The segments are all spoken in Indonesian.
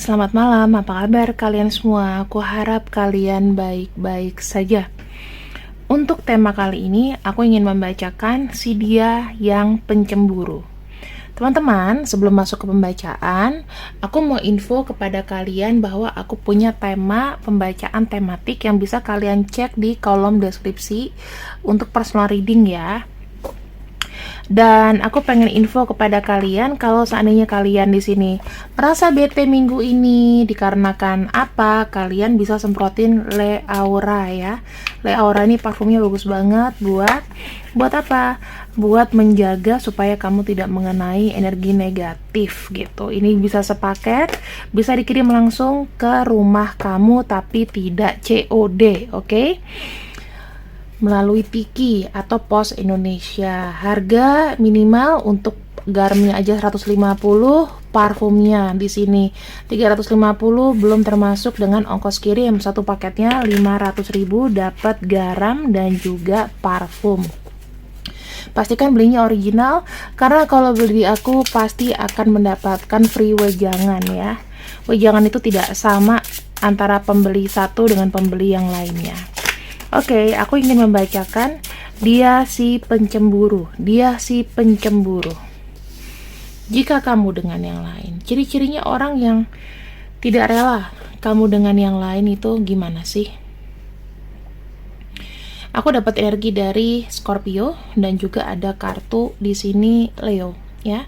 selamat malam. Apa kabar kalian semua? Aku harap kalian baik-baik saja. Untuk tema kali ini, aku ingin membacakan Si Dia Yang Pencemburu. Teman-teman, sebelum masuk ke pembacaan, aku mau info kepada kalian bahwa aku punya tema pembacaan tematik yang bisa kalian cek di kolom deskripsi untuk personal reading ya. Dan aku pengen info kepada kalian kalau seandainya kalian di sini merasa bete minggu ini dikarenakan apa, kalian bisa semprotin Le Aura ya. Le Aura ini parfumnya bagus banget buat apa? Buat menjaga supaya kamu tidak mengenai energi negatif gitu. Ini bisa sepaket, bisa dikirim langsung ke rumah kamu tapi tidak COD, oke? Melalui Tiki atau Pos Indonesia. Harga minimal untuk garamnya aja 150, parfumnya di sini 350, belum termasuk dengan ongkos kirim. Satu paketnya 500.000, dapat garam dan juga parfum. Pastikan belinya original, karena kalau beli di aku pasti akan mendapatkan free wejangan ya. Wejangan itu tidak sama antara pembeli satu dengan pembeli yang lainnya. Oke, aku ingin membacakan Dia Si Pencemburu. Dia Si Pencemburu. Jika kamu dengan yang lain, ciri-cirinya orang yang tidak rela kamu dengan yang lain itu gimana sih? Aku dapat energi dari Scorpio dan juga ada kartu di sini Leo ya.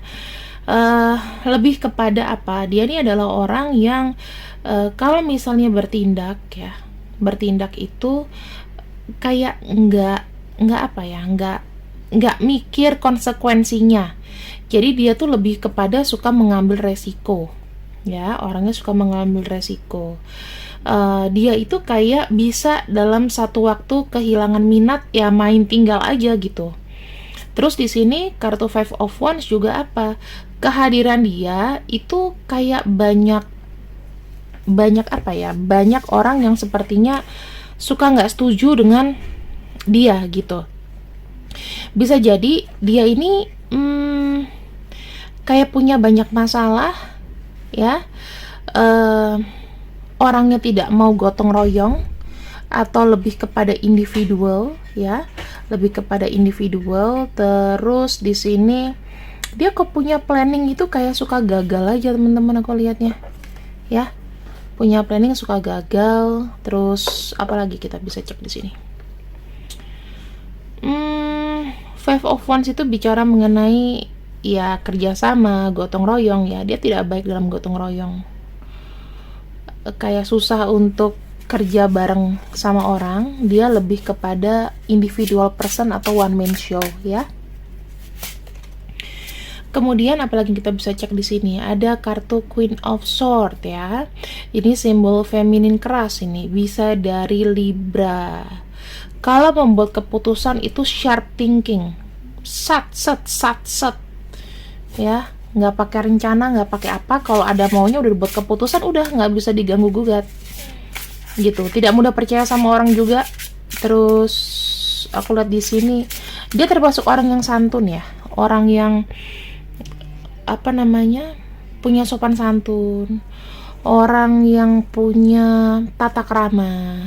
Lebih kepada apa? Dia ini adalah orang yang kalau misalnya bertindak itu kayak nggak mikir konsekuensinya. Jadi dia tuh lebih kepada suka mengambil resiko ya, orangnya suka mengambil resiko. Dia itu kayak bisa dalam satu waktu kehilangan minat ya, main tinggal aja gitu. Terus di sini kartu Five of Wands juga apa, kehadiran dia itu kayak banyak orang yang sepertinya suka nggak setuju dengan dia gitu. Bisa jadi dia ini kayak punya banyak masalah ya, orangnya tidak mau gotong royong atau lebih kepada individual ya, lebih kepada individual. Terus di sini dia kok punya planning itu kayak suka gagal aja teman-teman, aku lihatnya ya. Punya planning suka gagal. Terus apalagi kita bisa cek di sini. Five of Wands itu bicara mengenai ya kerjasama, gotong royong ya. Dia tidak baik dalam gotong royong. Kayak susah untuk kerja bareng sama orang. Dia lebih kepada individual person atau one man show ya. Kemudian apalagi kita bisa cek di sini, ada kartu Queen of Swords ya. Ini simbol feminin keras, ini bisa dari Libra. Kalau membuat keputusan itu sharp thinking, sat ya, nggak pakai rencana, nggak pakai apa. Kalau ada maunya udah dibuat keputusan, udah nggak bisa diganggu gugat gitu. Tidak mudah percaya sama orang juga. Terus aku lihat di sini dia termasuk orang yang santun ya, orang yang punya sopan santun, orang yang punya tata krama.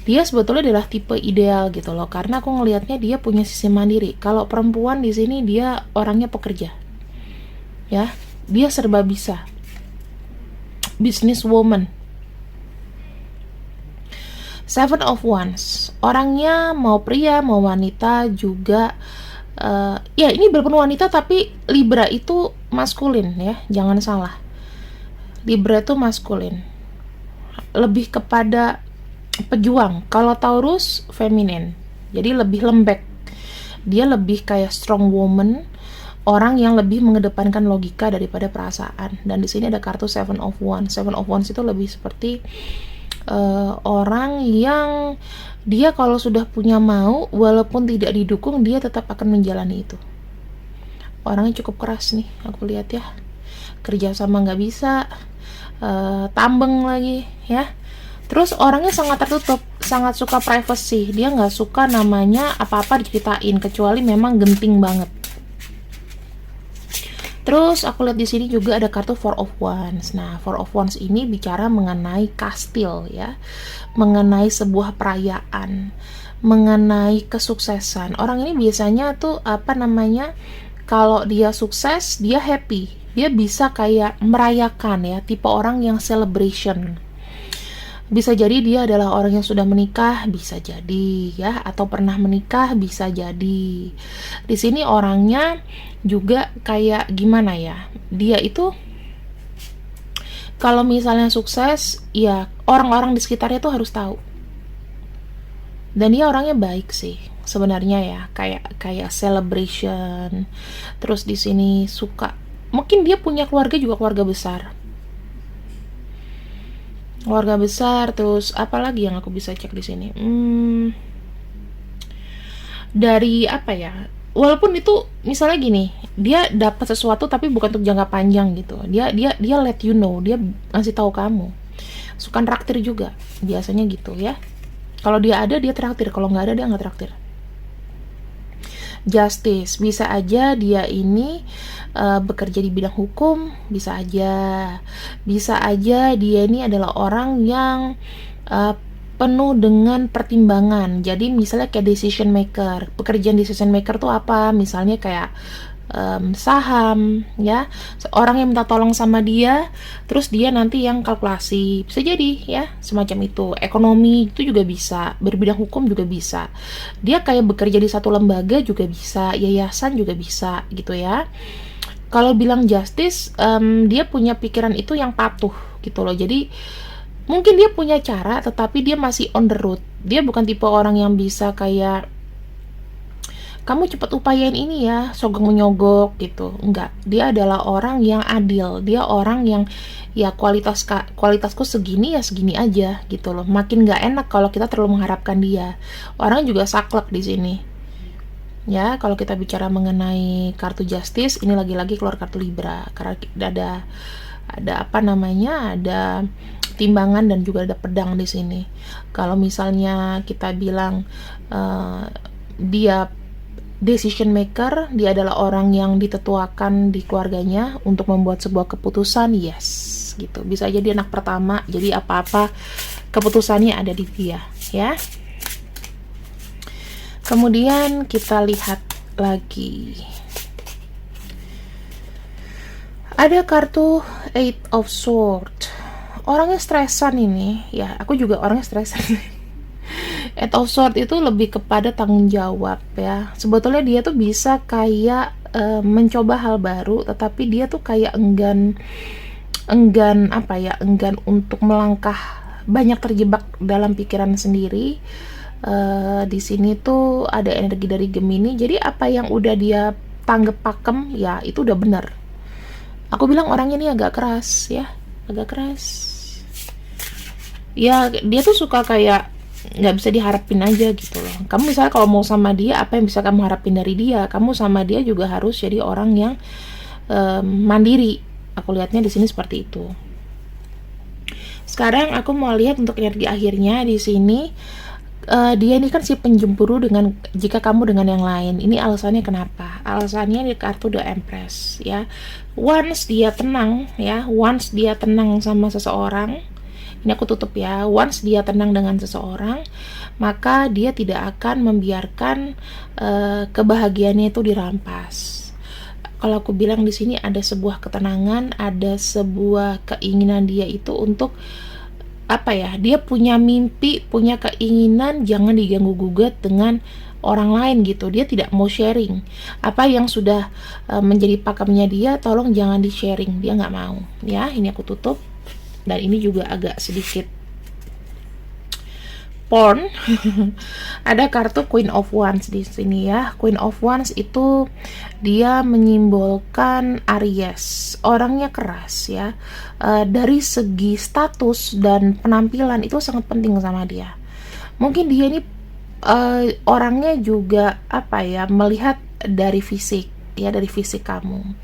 Dia sebetulnya adalah tipe ideal gitu loh, karena aku ngelihatnya dia punya sisi mandiri. Kalau perempuan di sini dia orangnya pekerja ya, dia serba bisa, business woman. Seven of Wands, orangnya mau pria mau wanita juga. Ya ini berpenuh wanita, tapi Libra itu maskulin ya, jangan salah. Libra itu maskulin, lebih kepada pejuang. Kalau Taurus feminin, jadi lebih lembek. Dia lebih kayak strong woman, orang yang lebih mengedepankan logika daripada perasaan. Dan di sini ada kartu Seven of Wands. Seven of Wands itu lebih seperti orang yang dia kalau sudah punya mau, walaupun tidak didukung, dia tetap akan menjalani itu. Orangnya cukup keras nih, aku lihat ya. Kerja sama nggak bisa, tambeng lagi ya. Terus orangnya sangat tertutup, sangat suka privacy. Dia nggak suka namanya apa-apa diceritain, kecuali memang genting banget. Terus aku lihat di sini juga ada kartu Four of Wands. Nah, Four of Wands ini bicara mengenai kastil ya, mengenai sebuah perayaan, mengenai kesuksesan. Orang ini biasanya tuh apa namanya? Kalau dia sukses, dia happy. Dia bisa kayak merayakan ya, tipe orang yang celebration. Bisa jadi dia adalah orang yang sudah menikah, bisa jadi ya, atau pernah menikah, bisa jadi. Di sini orangnya juga kayak gimana ya? Dia itu kalau misalnya sukses, ya orang-orang di sekitarnya tuh harus tahu. Dan dia orangnya baik sih sebenarnya ya, kayak celebration. Terus di sini suka, mungkin dia punya keluarga juga, keluarga besar. Keluarga besar, terus apa lagi yang aku bisa cek di sini? Dari apa ya? Walaupun itu misalnya gini, dia dapat sesuatu tapi bukan untuk jangka panjang gitu. Dia let you know, dia ngasih tahu kamu. Suka traktir juga, biasanya gitu ya. Kalau dia ada dia traktir, kalau nggak ada dia nggak traktir. Justice, bisa aja dia ini bekerja di bidang hukum, bisa aja dia ini adalah orang yang penuh dengan pertimbangan. Jadi misalnya kayak decision maker. Pekerjaan decision maker tuh apa? Misalnya kayak saham ya, orang yang minta tolong sama dia, terus dia nanti yang kalkulasi, bisa jadi ya, semacam itu. Ekonomi itu juga bisa, berbidang hukum juga bisa, dia kayak bekerja di satu lembaga juga bisa, yayasan juga bisa gitu ya. Kalau bilang justice, dia punya pikiran itu yang patuh gitu loh. Jadi mungkin dia punya cara, tetapi dia masih on the road. Dia bukan tipe orang yang bisa kayak kamu cepat upayain ini ya, sogok menyogok gitu. Enggak, dia adalah orang yang adil. Dia orang yang ya kualitasku segini ya segini aja gitu loh. Makin nggak enak kalau kita terlalu mengharapkan dia. Orang juga saklek di sini. Ya, kalau kita bicara mengenai kartu justice, ini lagi-lagi keluar kartu Libra karena ada apa namanya? Ada timbangan dan juga ada pedang di sini. Kalau misalnya kita bilang dia decision maker, dia adalah orang yang ditetuakan di keluarganya untuk membuat sebuah keputusan, yes, gitu. Bisa aja dia anak pertama, jadi apa-apa keputusannya ada di dia, ya. Kemudian kita lihat lagi. Ada kartu Eight of Swords. Orangnya stresan ini, ya. Aku juga orangnya stresan. Eight of Swords itu lebih kepada tanggung jawab ya. Sebetulnya dia tuh bisa kayak mencoba hal baru, tetapi dia tuh kayak enggan untuk melangkah, banyak terjebak dalam pikiran sendiri. Di sini tuh ada energi dari Gemini. Jadi apa yang udah dia tanggap pakem ya itu udah benar. Aku bilang orangnya ini agak keras ya, agak keras. Ya dia tuh suka kayak nggak bisa diharapin aja gitu loh. Kamu misalnya kalau mau sama dia, apa yang bisa kamu harapin dari dia? Kamu sama dia juga harus jadi orang yang mandiri. Aku lihatnya di sini seperti itu. Sekarang aku mau lihat untuk energi akhirnya di sini. Dia ini kan si penjemburu dengan jika kamu dengan yang lain. Ini alasannya kenapa? Alasannya di kartu The Empress ya. Once dia tenang ya, once dia tenang sama seseorang. Ini aku tutup ya. Once dia tenang dengan seseorang, maka dia tidak akan membiarkan kebahagiaannya itu dirampas. Kalau aku bilang di sini ada sebuah ketenangan, ada sebuah keinginan dia itu untuk apa ya? Dia punya mimpi, punya keinginan, jangan diganggu gugat dengan orang lain gitu. Dia tidak mau sharing apa yang sudah menjadi pakemnya dia. Tolong jangan di sharing, dia nggak mau ya. Ini aku tutup. Dan ini juga agak sedikit porn. Ada kartu Queen of Wands di sini ya. Queen of Wands itu dia menyimbolkan Aries, orangnya keras ya. Dari segi status dan penampilan itu sangat penting sama dia. Mungkin dia ini orangnya juga apa ya, melihat dari fisik ya dari fisik kamu.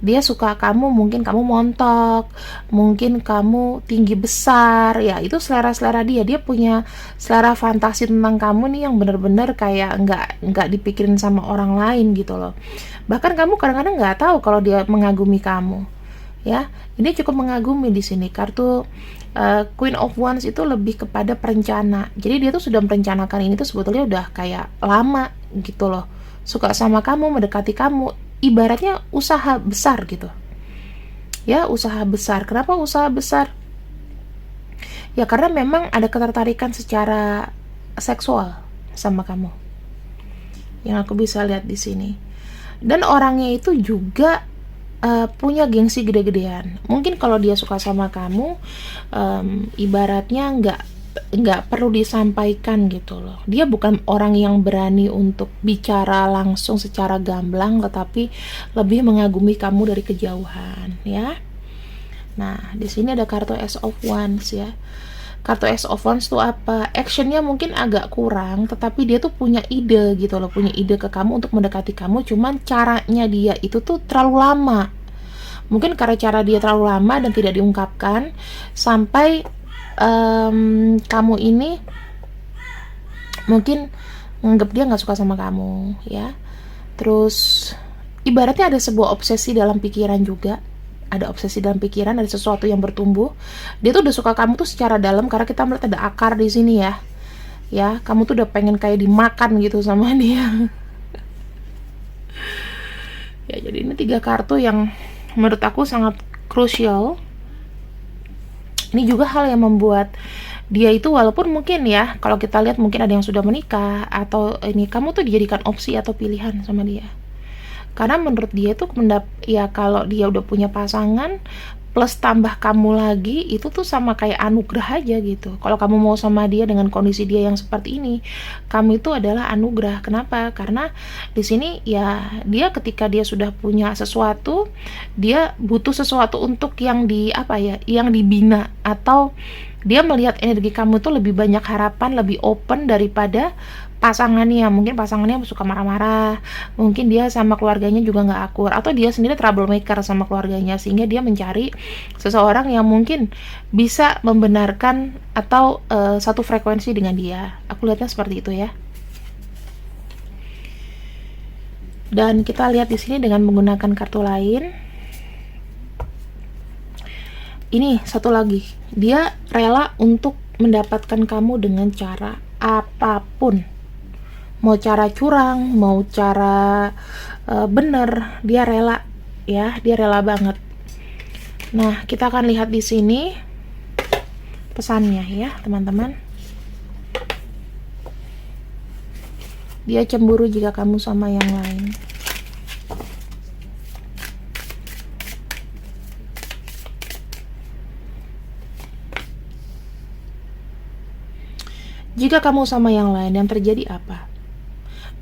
Dia suka kamu, mungkin kamu montok, mungkin kamu tinggi besar, ya itu selera-selera dia. Dia punya selera fantasi tentang kamu nih yang bener-bener kayak nggak dipikirin sama orang lain gitu loh. Bahkan kamu kadang-kadang nggak tahu kalau dia mengagumi kamu. Ya, ini cukup mengagumi di sini. Kartu Queen of Wands itu lebih kepada perencana. Jadi dia tuh sudah merencanakan ini tuh sebetulnya udah kayak lama gitu loh. Suka sama kamu, mendekati kamu, ibaratnya usaha besar gitu. Ya, usaha besar. Kenapa usaha besar? Ya karena memang ada ketertarikan secara seksual sama kamu. Yang aku bisa lihat di sini. Dan orangnya itu juga punya gengsi gede-gedean. Mungkin kalau dia suka sama kamu, ibaratnya nggak perlu disampaikan gitu loh. Dia bukan orang yang berani untuk bicara langsung secara gamblang, tetapi lebih mengagumi kamu dari kejauhan, ya. Nah, di sini ada kartu Ace of Wands ya. Kartu Ace of Wands tuh apa? Actionnya mungkin agak kurang, tetapi dia tuh punya ide gitu loh, punya ide ke kamu untuk mendekati kamu. Cuman caranya dia itu tuh terlalu lama. Mungkin karena cara dia terlalu lama dan tidak diungkapkan, sampai kamu ini mungkin menganggap dia nggak suka sama kamu, ya. Terus ibaratnya ada sebuah obsesi dalam pikiran juga. Ada obsesi dalam pikiran, ada sesuatu yang bertumbuh. Dia tuh udah suka kamu tuh secara dalam karena kita melihat ada akar di sini ya. Ya, kamu tuh udah pengen kayak dimakan gitu sama dia. Ya, jadi ini 3 kartu yang menurut aku sangat krusial. Ini juga hal yang membuat dia itu, walaupun mungkin ya, kalau kita lihat mungkin ada yang sudah menikah, atau ini kamu tuh dijadikan opsi atau pilihan sama dia. Karena menurut dia tuh ya kalau dia udah punya pasangan plus tambah kamu lagi, itu tuh sama kayak anugerah aja gitu. Kalau kamu mau sama dia dengan kondisi dia yang seperti ini, kamu itu adalah anugerah. Kenapa? Karena di sini ya dia ketika dia sudah punya sesuatu, dia butuh sesuatu untuk yang yang dibina, atau dia melihat energi kamu tuh lebih banyak harapan, lebih open daripada pasangannya. Mungkin pasangannya suka marah-marah, mungkin dia sama keluarganya juga nggak akur, atau dia sendiri troublemaker sama keluarganya, sehingga dia mencari seseorang yang mungkin bisa membenarkan atau satu frekuensi dengan dia. Aku lihatnya seperti itu ya. Dan kita lihat di sini dengan menggunakan kartu lain. Ini satu lagi, dia rela untuk mendapatkan kamu dengan cara apapun. Mau cara curang, mau cara bener, dia rela ya, dia rela banget. Nah, kita akan lihat di sini pesannya ya, teman-teman. Dia cemburu jika kamu sama yang lain. Jika kamu sama yang lain, yang terjadi apa?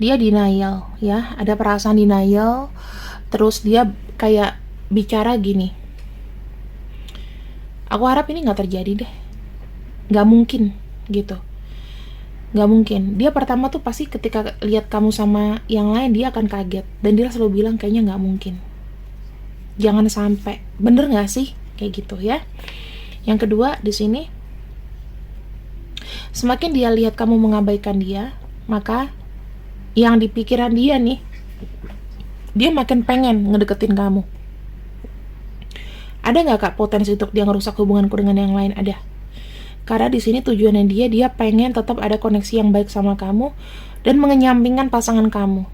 Dia denial ya, ada perasaan denial. Terus dia kayak bicara gini, aku harap ini gak terjadi deh, gak mungkin gitu, gak mungkin. Dia pertama tuh pasti ketika lihat kamu sama yang lain, dia akan kaget, dan dia selalu bilang kayaknya gak mungkin, jangan sampai. Bener gak sih kayak gitu ya. Yang kedua di sini, semakin dia lihat kamu mengabaikan dia, maka yang di pikiran dia nih, dia makin pengen ngedeketin kamu. Ada nggak kak potensi untuk dia ngerusak hubunganku dengan yang lain? Ada. Karena di sini tujuannya dia pengen tetap ada koneksi yang baik sama kamu dan mengenyampingkan pasangan kamu.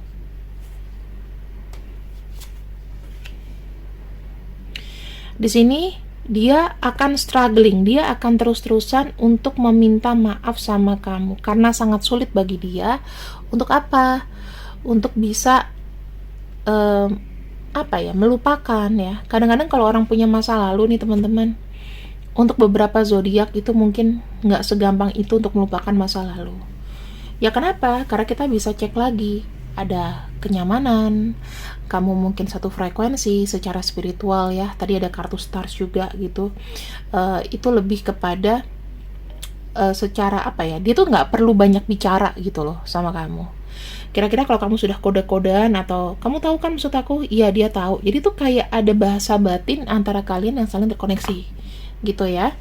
Di sini dia akan struggling, dia akan terus-terusan untuk meminta maaf sama kamu, karena sangat sulit bagi dia untuk apa? Untuk bisa melupakan ya. Kadang-kadang kalau orang punya masa lalu nih teman-teman, untuk beberapa zodiak itu mungkin nggak segampang itu untuk melupakan masa lalu. Ya kenapa? Karena kita bisa cek lagi, ada kenyamanan, kamu mungkin satu frekuensi secara spiritual ya. Tadi ada kartu stars juga gitu. Itu lebih kepada secara dia tuh nggak perlu banyak bicara gitu loh sama kamu. Kira-kira kalau kamu sudah kode-kodean atau kamu tahu kan maksud aku? Iya, dia tahu. Jadi tuh kayak ada bahasa batin antara kalian yang saling terkoneksi gitu ya.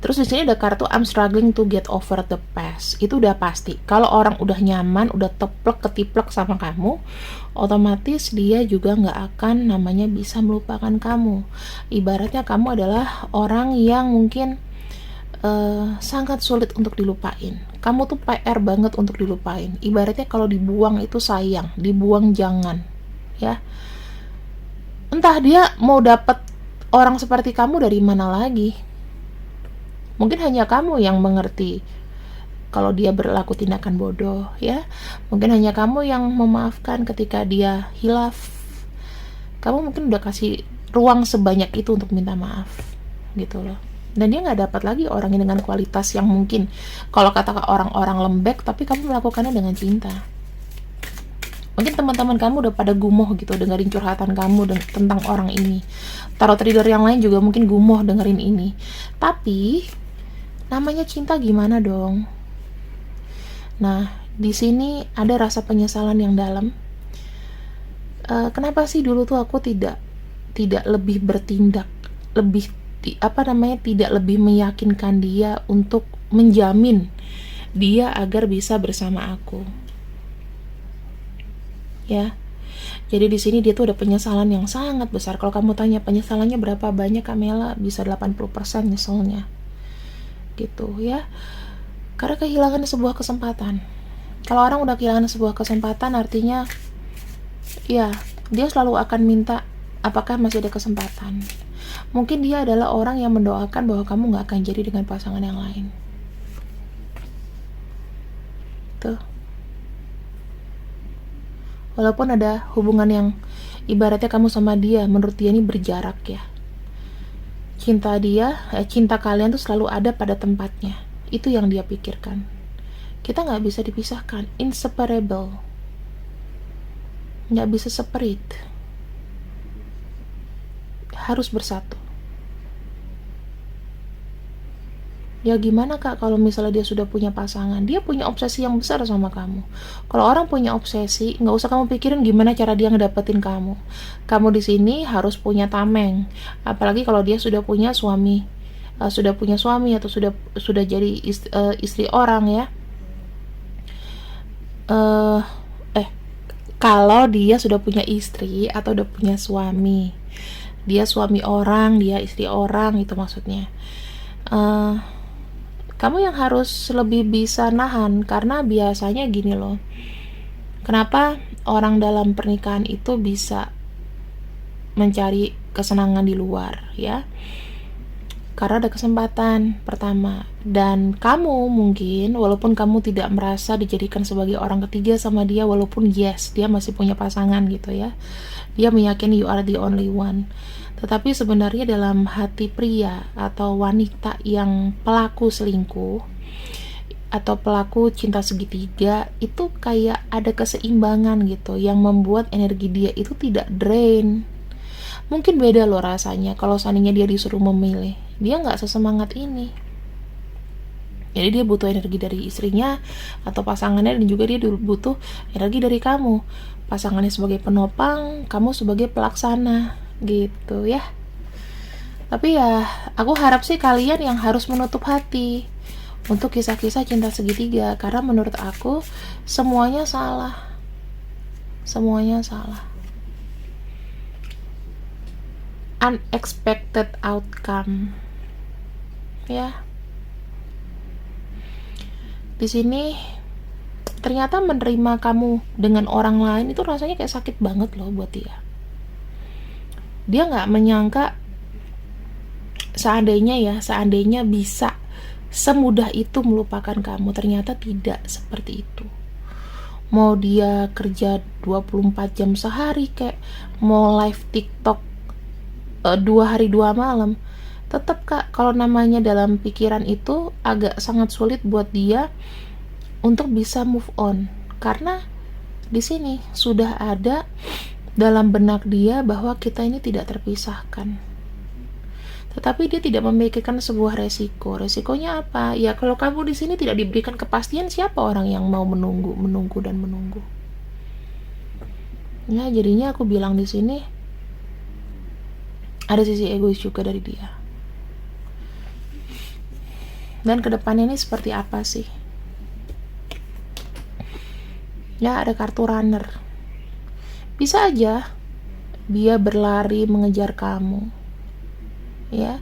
Terus di sini ada kartu I'm struggling to get over the past. Itu udah pasti. Kalau orang udah nyaman, udah teplek ketiplek sama kamu, otomatis dia juga nggak akan namanya bisa melupakan kamu. Ibaratnya kamu adalah orang yang mungkin sangat sulit untuk dilupain. Kamu tuh PR banget untuk dilupain. Ibaratnya kalau dibuang itu sayang, dibuang jangan, ya. Entah dia mau dapet orang seperti kamu dari mana lagi. Mungkin hanya kamu yang mengerti kalau dia berlaku tindakan bodoh, ya. Mungkin hanya kamu yang memaafkan ketika dia hilaf. Kamu mungkin udah kasih ruang sebanyak itu untuk minta maaf, gitu loh. Dan dia nggak dapat lagi orang yang dengan kualitas yang mungkin kalau kata orang-orang lembek, tapi kamu melakukannya dengan cinta. Mungkin teman-teman kamu udah pada gumoh gitu dengerin curhatan kamu tentang orang ini. Tarot reader yang lain juga mungkin gumoh dengerin ini. Tapi namanya cinta gimana dong? Nah, di sini ada rasa penyesalan yang dalam. Kenapa sih dulu tuh aku tidak lebih bertindak, tidak lebih meyakinkan dia untuk menjamin dia agar bisa bersama aku, ya. Jadi di sini dia tuh ada penyesalan yang sangat besar. Kalau kamu tanya penyesalannya berapa banyak, Kamela bisa 80% nyeselnya, gitu ya. Karena kehilangan sebuah kesempatan. Kalau orang udah kehilangan sebuah kesempatan, artinya ya dia selalu akan minta apakah masih ada kesempatan. Mungkin dia adalah orang yang mendoakan bahwa kamu gak akan jadi dengan pasangan yang lain. Tuh. Walaupun ada hubungan yang ibaratnya kamu sama dia, menurut dia ini berjarak ya. Cinta kalian tuh selalu ada pada tempatnya. Itu yang dia pikirkan. Kita gak bisa dipisahkan. Inseparable. Gak bisa separate. Harus bersatu. Ya gimana kak kalau misalnya dia sudah punya pasangan, dia punya obsesi yang besar sama kamu. Kalau orang punya obsesi, nggak usah kamu pikirin gimana cara dia ngedapetin kamu. Kamu di sini harus punya tameng, apalagi kalau dia sudah punya suami, atau sudah jadi istri orang ya. Kalau dia sudah punya istri atau udah punya suami, dia suami orang, dia istri orang, itu maksudnya. Kamu yang harus lebih bisa nahan, karena biasanya gini loh. Kenapa orang dalam pernikahan itu bisa mencari kesenangan di luar, ya? Karena ada kesempatan pertama. Dan kamu mungkin, walaupun kamu tidak merasa dijadikan sebagai orang ketiga sama dia, walaupun yes, dia masih punya pasangan gitu ya. Dia meyakini you are the only one. Tetapi sebenarnya dalam hati pria atau wanita yang pelaku selingkuh atau pelaku cinta segitiga, itu kayak ada keseimbangan gitu yang membuat energi dia itu tidak drain. Mungkin beda loh rasanya kalau seandainya dia disuruh memilih. Dia nggak sesemangat ini. Jadi dia butuh energi dari istrinya atau pasangannya, dan juga dia butuh energi dari kamu. Pasangannya sebagai penopang, kamu sebagai pelaksana, gitu ya. Tapi ya, aku harap sih kalian yang harus menutup hati untuk kisah-kisah cinta segitiga, karena menurut aku semuanya salah. Semuanya salah. Unexpected outcome. Ya. Di sini ternyata menerima kamu dengan orang lain itu rasanya kayak sakit banget loh buat dia. Dia nggak menyangka seandainya bisa semudah itu melupakan kamu. Ternyata tidak seperti itu. Mau dia kerja 24 jam sehari, kayak mau live TikTok 2 hari 2 malam, tetap kak, kalau namanya dalam pikiran itu agak sangat sulit buat dia untuk bisa move on, karena di sini sudah ada dalam benak dia bahwa kita ini tidak terpisahkan. tetapi dia tidak memikirkan sebuah resiko. Resikonya apa? Ya kalau kamu di sini tidak diberikan kepastian, siapa orang yang mau menunggu dan menunggu? Ya, jadinya aku bilang di sini ada sisi egois juga dari dia. Dan kedepannya ini seperti apa sih? Ya, ada kartu runner. Bisa aja dia berlari mengejar kamu, ya.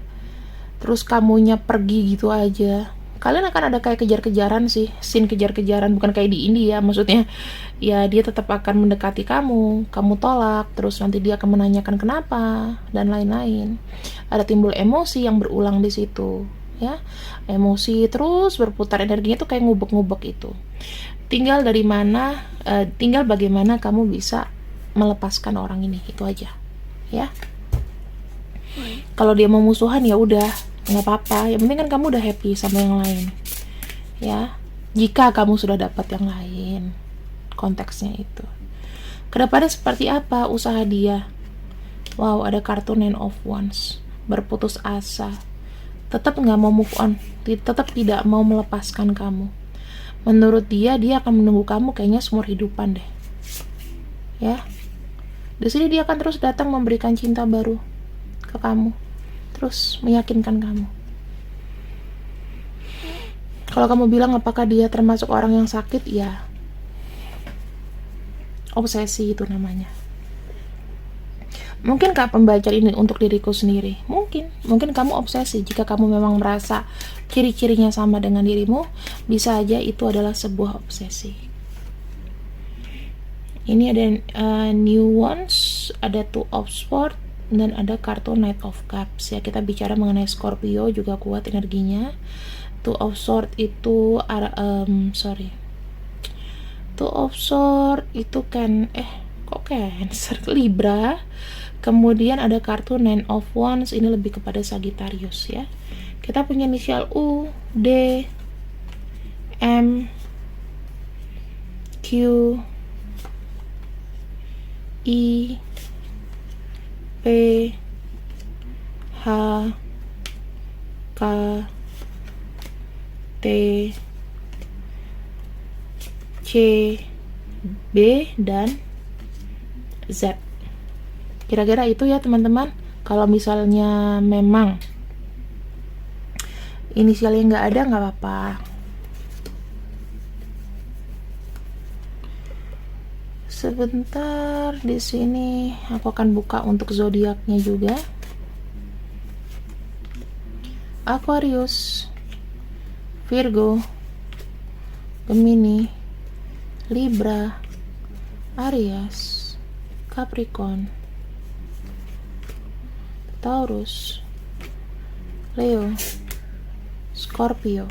Terus kamunya pergi gitu aja. Kalian akan ada kayak kejar-kejaran sih, scene kejar-kejaran, bukan kayak di India, maksudnya ya dia tetap akan mendekati kamu tolak, terus nanti dia akan menanyakan kenapa dan lain-lain. Ada timbul emosi yang berulang di situ, ya. Emosi terus berputar, energinya tuh kayak ngubek-ngubek itu. Tinggal bagaimana kamu bisa melepaskan orang ini, itu aja, ya. Kalau dia mau musuhan ya udah, nggak apa-apa, yang penting kan kamu udah happy sama yang lain, ya. Jika kamu sudah dapat yang lain, konteksnya itu. Kedepannya seperti apa usaha dia? Wow, ada kartu Nine of Wands, berputus asa, tetap nggak mau move on, tetap tidak mau melepaskan kamu. Menurut dia akan menunggu kamu kayaknya seumur hidupan deh, ya. Di sini dia akan terus datang memberikan cinta baru ke kamu, terus meyakinkan kamu. Kalau kamu bilang apakah dia termasuk orang yang sakit, ya obsesi itu namanya. Mungkinkah pembacaan ini untuk diriku sendiri? Mungkin kamu obsesi. Jika kamu memang merasa ciri-cirinya sama dengan dirimu, bisa aja itu adalah sebuah obsesi. Ini ada New Wands, ada Two of Swords, dan ada kartu Knight of Cups. Ya, kita bicara mengenai Scorpio juga kuat energinya. Two of Swords itu Two of Swords itu Cancer, Libra. Kemudian ada kartu Nine of Wands, ini lebih kepada Sagittarius, ya. Kita punya inisial U, D, M, Q, I, P, H, K, T, C, B, dan Z. Kira-kira itu ya teman-teman. Kalau misalnya memang inisialnya nggak ada, nggak apa-apa. Sebentar, di sini aku akan buka untuk zodiaknya juga. Aquarius, Virgo, Gemini, Libra, Aries, Capricorn, Taurus, Leo, Scorpio,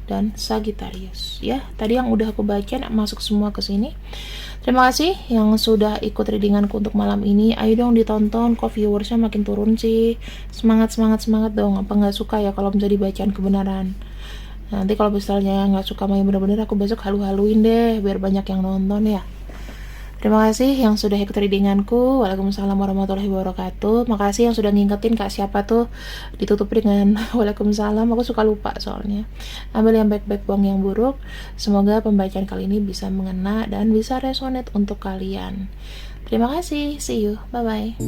dan Sagittarius. Ya, tadi yang udah aku baca masuk semua ke sini. Terima kasih yang sudah ikut readinganku untuk malam ini. Ayo dong ditonton, kok viewersnya makin turun sih. Semangat dong. Apa nggak suka ya kalau bisa dibacaan kebenaran? Nanti kalau misalnya nggak suka main bener-bener, aku besok halu-haluin deh biar banyak yang nonton ya. Terima kasih yang sudah ikut readinganku. Waalaikumsalam warahmatullahi wabarakatuh. Makasih yang sudah ngingetin kak siapa tuh, ditutup dengan waalaikumsalam. Aku suka lupa soalnya. Ambil yang baik-baik, buang yang buruk. Semoga pembacaan kali ini bisa mengena dan bisa resonate untuk kalian. Terima kasih. See you. Bye-bye.